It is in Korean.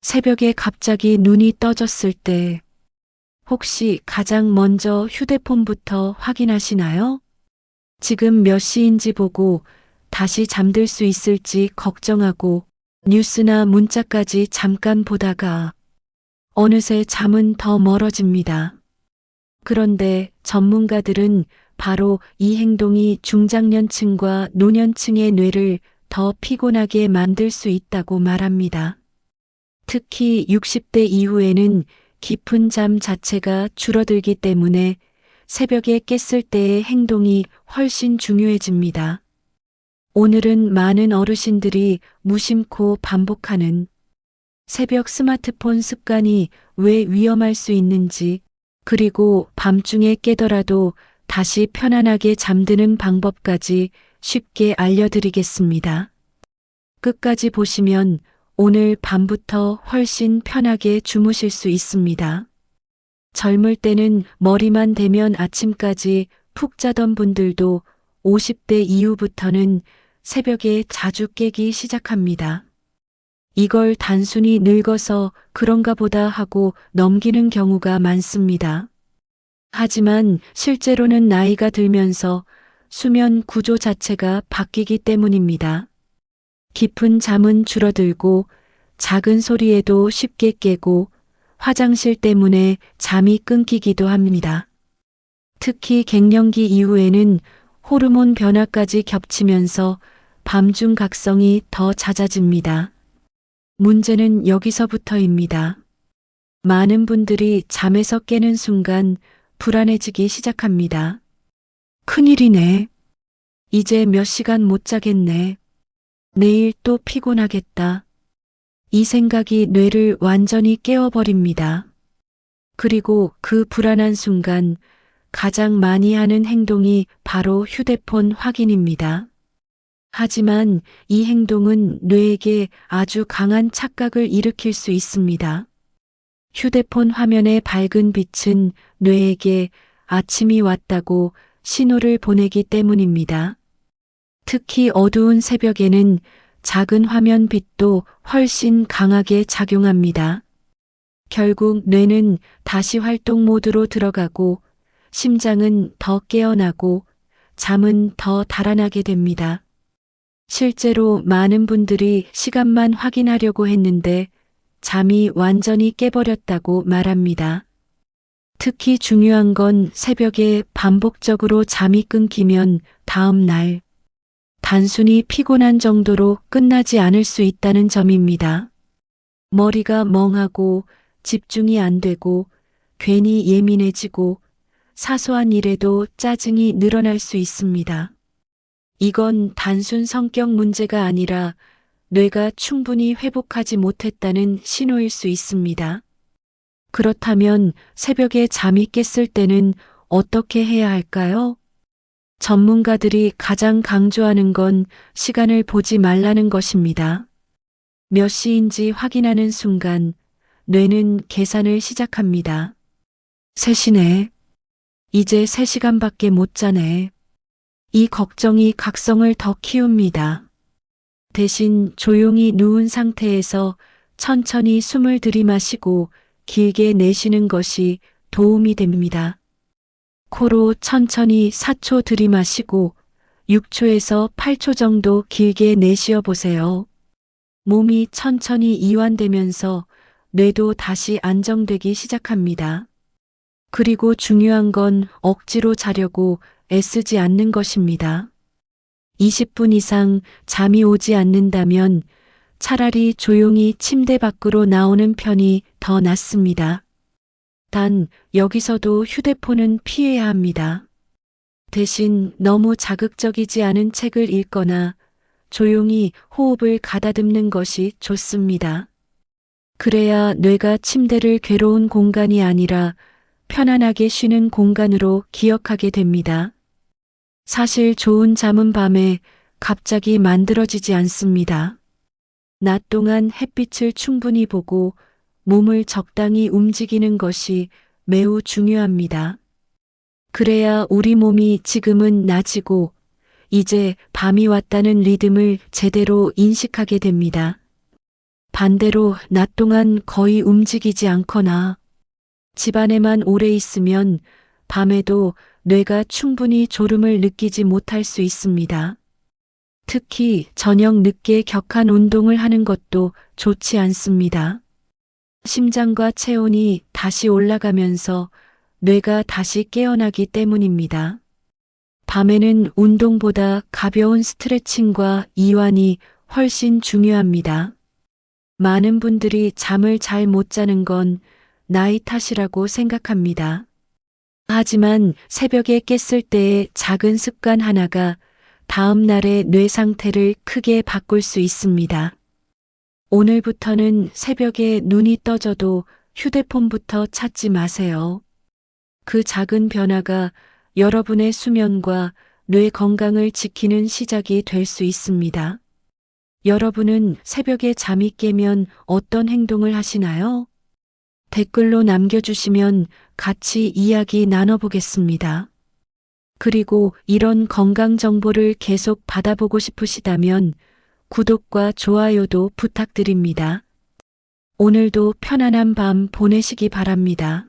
새벽에 갑자기 눈이 떠졌을 때 혹시 가장 먼저 휴대폰부터 확인하시나요? 지금 몇 시인지 보고 다시 잠들 수 있을지 걱정하고 뉴스나 문자까지 잠깐 보다가 어느새 잠은 더 멀어집니다. 그런데 전문가들은 바로 이 행동이 중장년층과 노년층의 뇌를 더 피곤하게 만들 수 있다고 말합니다. 특히 60대 이후에는 깊은 잠 자체가 줄어들기 때문에 새벽에 깼을 때의 행동이 훨씬 중요해집니다. 오늘은 많은 어르신들이 무심코 반복하는 새벽 스마트폰 습관이 왜 위험할 수 있는지, 그리고 밤중에 깨더라도 다시 편안하게 잠드는 방법까지 쉽게 알려드리겠습니다. 끝까지 보시면 오늘 밤부터 훨씬 편하게 주무실 수 있습니다. 젊을 때는 머리만 대면 아침까지 푹 자던 분들도 50대 이후부터는 새벽에 자주 깨기 시작합니다. 이걸 단순히 늙어서 그런가 보다 하고 넘기는 경우가 많습니다. 하지만 실제로는 나이가 들면서 수면 구조 자체가 바뀌기 때문입니다. 깊은 잠은 줄어들고 작은 소리에도 쉽게 깨고 화장실 때문에 잠이 끊기기도 합니다. 특히 갱년기 이후에는 호르몬 변화까지 겹치면서 밤중 각성이 더 잦아집니다. 문제는 여기서부터입니다. 많은 분들이 잠에서 깨는 순간 불안해지기 시작합니다. 큰일이네. 이제 몇 시간 못 자겠네. 내일 또 피곤하겠다. 이 생각이 뇌를 완전히 깨워버립니다. 그리고 그 불안한 순간 가장 많이 하는 행동이 바로 휴대폰 확인입니다. 하지만 이 행동은 뇌에게 아주 강한 착각을 일으킬 수 있습니다. 휴대폰 화면의 밝은 빛은 뇌에게 아침이 왔다고 신호를 보내기 때문입니다. 특히 어두운 새벽에는 작은 화면 빛도 훨씬 강하게 작용합니다. 결국 뇌는 다시 활동 모드로 들어가고 심장은 더 깨어나고 잠은 더 달아나게 됩니다. 실제로 많은 분들이 시간만 확인하려고 했는데 잠이 완전히 깨버렸다고 말합니다. 특히 중요한 건 새벽에 반복적으로 잠이 끊기면 다음 날 단순히 피곤한 정도로 끝나지 않을 수 있다는 점입니다. 머리가 멍하고 집중이 안 되고 괜히 예민해지고 사소한 일에도 짜증이 늘어날 수 있습니다. 이건 단순 성격 문제가 아니라 뇌가 충분히 회복하지 못했다는 신호일 수 있습니다. 그렇다면 새벽에 잠이 깼을 때는 어떻게 해야 할까요? 전문가들이 가장 강조하는 건 시간을 보지 말라는 것입니다. 몇 시인지 확인하는 순간 뇌는 계산을 시작합니다. 3시네. 이제 3시간밖에 못 자네. 이 걱정이 각성을 더 키웁니다. 대신 조용히 누운 상태에서 천천히 숨을 들이마시고 길게 내쉬는 것이 도움이 됩니다. 코로 천천히 4초 들이마시고 6초에서 8초 정도 길게 내쉬어 보세요. 몸이 천천히 이완되면서 뇌도 다시 안정되기 시작합니다. 그리고 중요한 건 억지로 자려고 애쓰지 않는 것입니다. 20분 이상 잠이 오지 않는다면 차라리 조용히 침대 밖으로 나오는 편이 더 낫습니다. 단 여기서도 휴대폰은 피해야 합니다. 대신 너무 자극적이지 않은 책을 읽거나 조용히 호흡을 가다듬는 것이 좋습니다. 그래야 뇌가 침대를 괴로운 공간이 아니라 편안하게 쉬는 공간으로 기억하게 됩니다. 사실 좋은 잠은 밤에 갑자기 만들어지지 않습니다. 낮 동안 햇빛을 충분히 보고 몸을 적당히 움직이는 것이 매우 중요합니다. 그래야 우리 몸이 지금은 낮이고 이제 밤이 왔다는 리듬을 제대로 인식하게 됩니다. 반대로 낮 동안 거의 움직이지 않거나 집안에만 오래 있으면 밤에도 뇌가 충분히 졸음을 느끼지 못할 수 있습니다. 특히 저녁 늦게 격한 운동을 하는 것도 좋지 않습니다. 심장과 체온이 다시 올라가면서 뇌가 다시 깨어나기 때문입니다. 밤에는 운동보다 가벼운 스트레칭과 이완이 훨씬 중요합니다. 많은 분들이 잠을 잘 못 자는 건 나이 탓이라고 생각합니다. 하지만 새벽에 깼을 때의 작은 습관 하나가 다음 날의 뇌 상태를 크게 바꿀 수 있습니다. 오늘부터는 새벽에 눈이 떠져도 휴대폰부터 찾지 마세요. 그 작은 변화가 여러분의 수면과 뇌 건강을 지키는 시작이 될 수 있습니다. 여러분은 새벽에 잠이 깨면 어떤 행동을 하시나요? 댓글로 남겨주시면 같이 이야기 나눠보겠습니다. 그리고 이런 건강 정보를 계속 받아보고 싶으시다면 구독과 좋아요도 부탁드립니다. 오늘도 편안한 밤 보내시기 바랍니다.